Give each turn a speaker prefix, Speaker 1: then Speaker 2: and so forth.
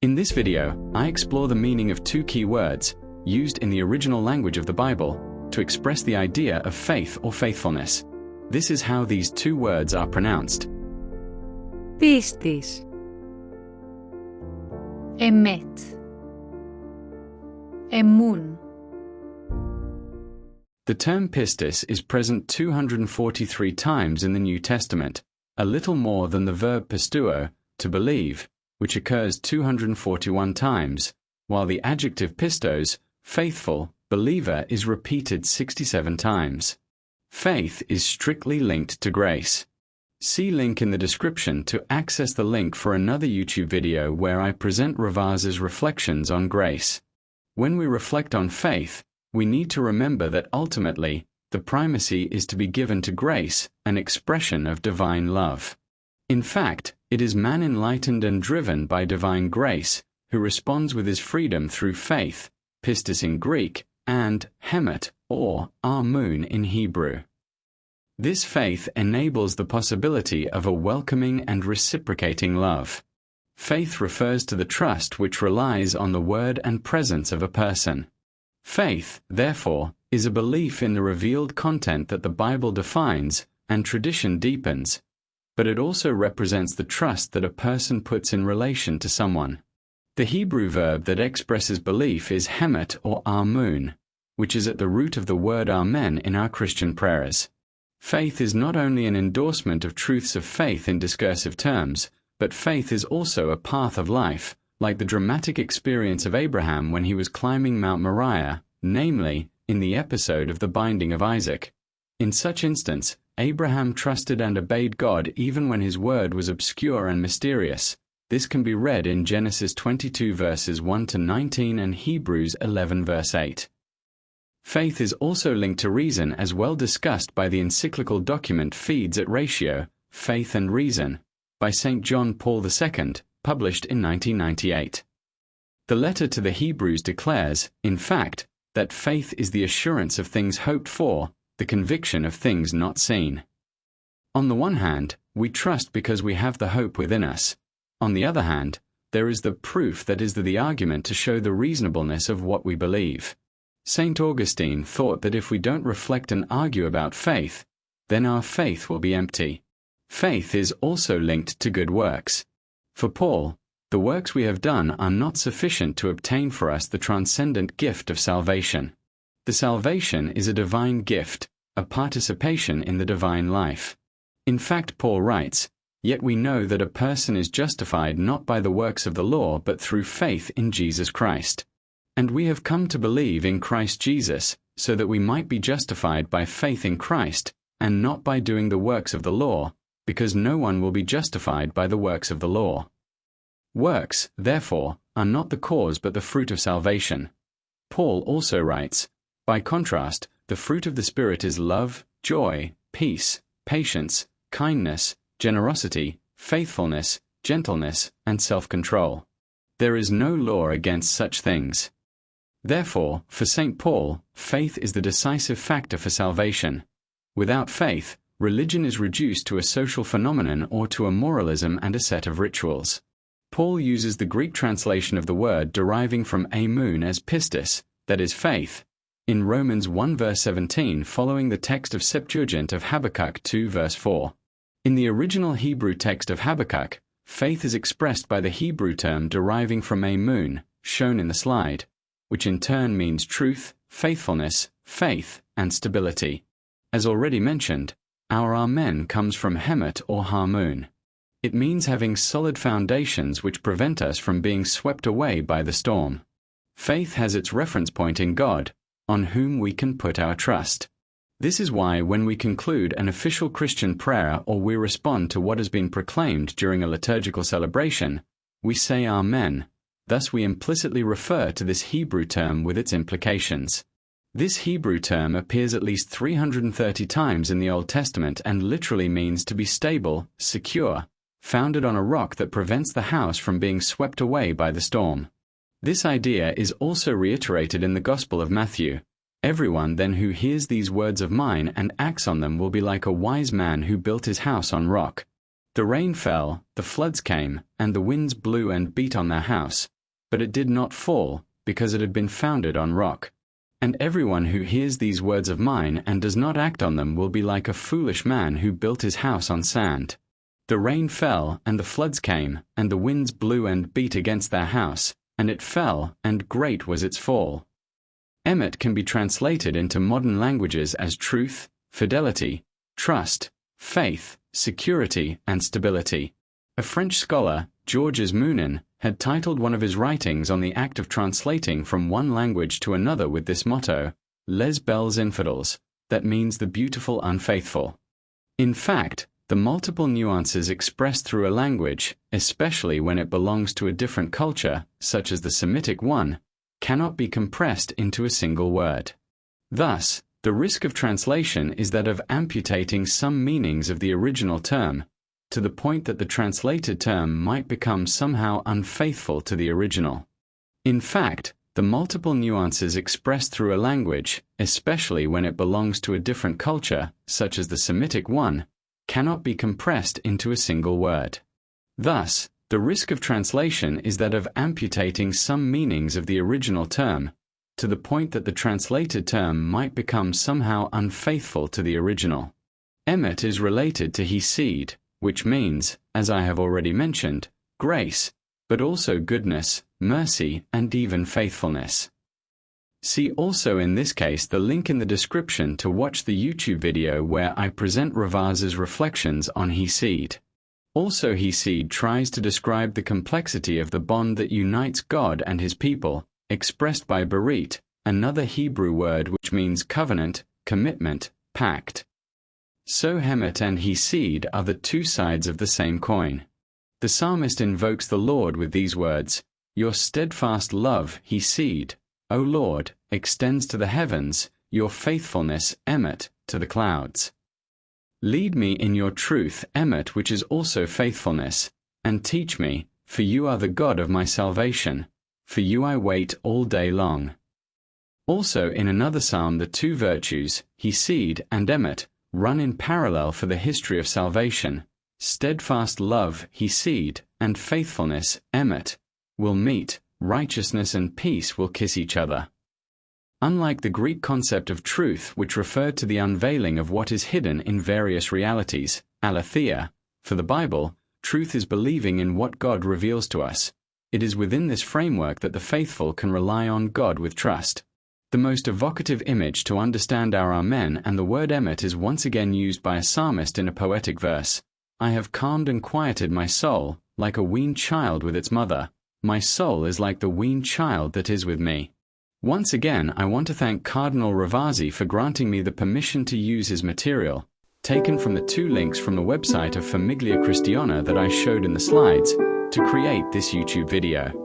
Speaker 1: In this video, I explore the meaning of two key words, used in the original language of the Bible, to express the idea of faith or faithfulness. This is how these two words are pronounced.
Speaker 2: Pistis.
Speaker 3: Emet. Emun.
Speaker 1: The term pistis is present 243 times in the New Testament, a little more than the verb pisteuo, to believe, which occurs 241 times, while the adjective pistos, faithful, believer, is repeated 67 times. Faith is strictly linked to grace. See link in the description to access the link for another YouTube video where I present Ravaz's reflections on grace. When we reflect on faith, we need to remember that ultimately, the primacy is to be given to grace, an expression of divine love. In fact, it is man enlightened and driven by divine grace, who responds with his freedom through faith, pistis in Greek, and èMET, or Amun in Hebrew. This faith enables the possibility of a welcoming and reciprocating love. Faith refers to the trust which relies on the word and presence of a person. Faith, therefore, is a belief in the revealed content that the Bible defines and tradition deepens, but it also represents the trust that a person puts in relation to someone. The Hebrew verb that expresses belief is èMET or Amun, which is at the root of the word Amen in our Christian prayers. Faith is not only an endorsement of truths of faith in discursive terms, but faith is also a path of life, like the dramatic experience of Abraham when he was climbing Mount Moriah, namely, in the episode of the binding of Isaac. In such instance, Abraham trusted and obeyed God even when his word was obscure and mysterious. This can be read in Genesis 22 verses 1 to 19 and Hebrews 11 verse 8. Faith is also linked to reason, as well discussed by the encyclical document Fides et Ratio, Faith and Reason, by St. John Paul II, published in 1998. The letter to the Hebrews declares, in fact, that faith is the assurance of things hoped for, the conviction of things not seen. On the one hand, we trust because we have the hope within us. On the other hand, there is the proof that is the argument to show the reasonableness of what we believe. St. Augustine thought that if we don't reflect and argue about faith, then our faith will be empty. Faith is also linked to good works. For Paul, the works we have done are not sufficient to obtain for us the transcendent gift of salvation. The salvation is a divine gift, a participation in the divine life. In fact, Paul writes, "Yet we know that a person is justified not by the works of the law but through faith in Jesus Christ. And we have come to believe in Christ Jesus, so that we might be justified by faith in Christ, and not by doing the works of the law, because no one will be justified by the works of the law." Works, therefore, are not the cause but the fruit of salvation. Paul also writes, "By contrast, the fruit of the Spirit is love, joy, peace, patience, kindness, generosity, faithfulness, gentleness, and self-control. There is no law against such things." Therefore, for St. Paul, faith is the decisive factor for salvation. Without faith, religion is reduced to a social phenomenon or to a moralism and a set of rituals. Paul uses the Greek translation of the word deriving from amun as pistis, that is faith, in Romans 1 verse 17 following the text of Septuagint of Habakkuk 2 verse 4. In the original Hebrew text of Habakkuk, faith is expressed by the Hebrew term deriving from amun, shown in the slide, which in turn means truth, faithfulness, faith, and stability. As already mentioned, our Amen comes from èMET or Hamun. It means having solid foundations which prevent us from being swept away by the storm. Faith has its reference point in God, on whom we can put our trust. This is why when we conclude an official Christian prayer or we respond to what has been proclaimed during a liturgical celebration, we say Amen. Thus we implicitly refer to this Hebrew term with its implications. This Hebrew term appears at least 330 times in the Old Testament and literally means to be stable, secure, founded on a rock that prevents the house from being swept away by the storm. This idea is also reiterated in the Gospel of Matthew. "Everyone then who hears these words of mine and acts on them will be like a wise man who built his house on rock. The rain fell, the floods came, and the winds blew and beat on their house, but it did not fall, because it had been founded on rock. And everyone who hears these words of mine and does not act on them will be like a foolish man who built his house on sand. The rain fell, and the floods came, and the winds blew and beat against their house, and it fell, and great was its fall. Emet can be translated into modern languages as truth, fidelity, trust, faith, security, and stability. A French scholar, Georges Mounin, had titled one of his writings on the act of translating from one language to another with this motto, Les Belles Infidèles, that means the beautiful unfaithful. In fact, the multiple nuances expressed through a language, especially when it belongs to a different culture, such as the Semitic one, cannot be compressed into a single word. Thus, the risk of translation is that of amputating some meanings of the original term, to the point that the translated term might become somehow unfaithful to the original. In fact, the multiple nuances expressed through a language, especially when it belongs to a different culture, such as the Semitic one, cannot be compressed into a single word. Thus, the risk of translation is that of amputating some meanings of the original term, to the point that the translated term might become somehow unfaithful to the original. Emet is related to Hesed, which means, as I have already mentioned, grace, but also goodness, mercy, and even faithfulness. See also in this case the link in the description to watch the YouTube video where I present Ravaz's reflections on Hesed. Also, Hesed tries to describe the complexity of the bond that unites God and his people, expressed by Berit, another Hebrew word which means covenant, commitment, pact. So Emet and Hesed are the two sides of the same coin. The psalmist invokes the Lord with these words, "Your steadfast love, Hesed, O Lord, extends to the heavens, your faithfulness, Emet, to the clouds. Lead me in your truth, Emet, which is also faithfulness, and teach me, for you are the God of my salvation. For you I wait all day long." Also in another psalm the two virtues, Hesed and Emet, run in parallel for the history of salvation. Steadfast love, Hesed, and faithfulness, Emet, will meet, righteousness and peace will kiss each other. Unlike the Greek concept of truth, which referred to the unveiling of what is hidden in various realities, aletheia, for the Bible, truth is believing in what God reveals to us. It is within this framework that the faithful can rely on God with trust. The most evocative image to understand our Amen and the word Emet is once again used by a psalmist in a poetic verse. "I have calmed and quieted my soul, like a weaned child with its mother. My soul is like the weaned child that is with me." Once again, I want to thank Cardinal Ravasi for granting me the permission to use his material, taken from the two links from the website of Famiglia Cristiana that I showed in the slides, to create this YouTube video.